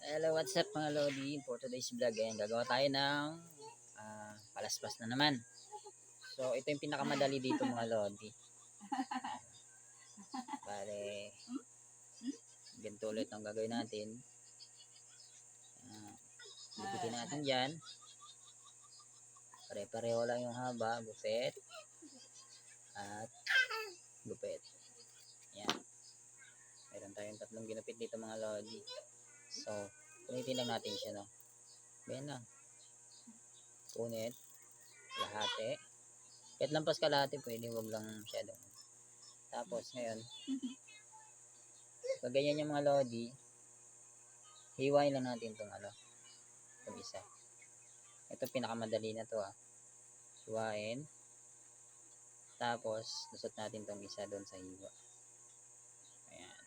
Hello, what's up mga Lodi? For today's vlog, ayan, gagawa tayo ng palaspas na naman. So, ito yung pinakamadali dito mga Lodi. Bale, ganito ulit ang gagawin natin. Gupitin natin dyan. Pare-pareho lang yung haba, gupit. At gupit. Ayan. Meron tayong tatlong ginupit dito mga Lodi. So, punitin lang natin siya, no? Ayan lang. Punit. Lahati. Kahit lampas kalahati, pwede, wag lang masyado. Tapos, ngayon, pag ganyan yung mga Lodi, hiwain lang natin itong itong isa. Ito pinakamadali na to Hiwain. Tapos, lusot natin itong isa doon sa hiwa. Ayan.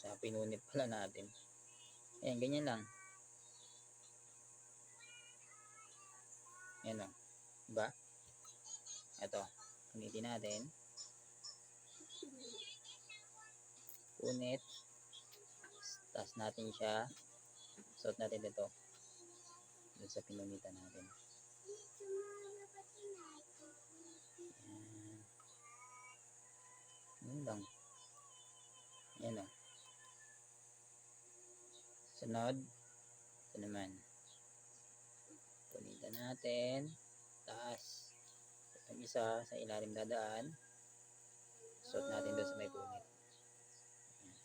Sa pinunit pala natin. Ayan, ganyan lang. Ayan lang. Diba? Ito. Punitin natin. Punit. Taas natin siya. Lusot natin ito. Doon sa pinunitan natin. Ayan. Ayan lang. Ayan o. Sunod. Ito naman. Punitan natin. Taas. Itong isa sa ilalim dadaan. Lusot natin doon sa may punit. Ayan.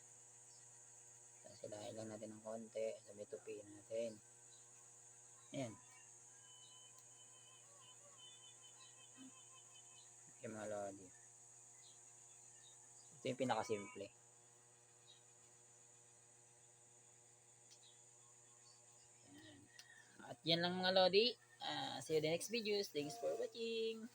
Tapos ilahin lang natin ng konti sa may tupi natin. Ayan. Yung mga Lodi. Ito yung pinakasimple. Ayan. At yan lang mga Lodi. See you in the next videos. Thanks for watching.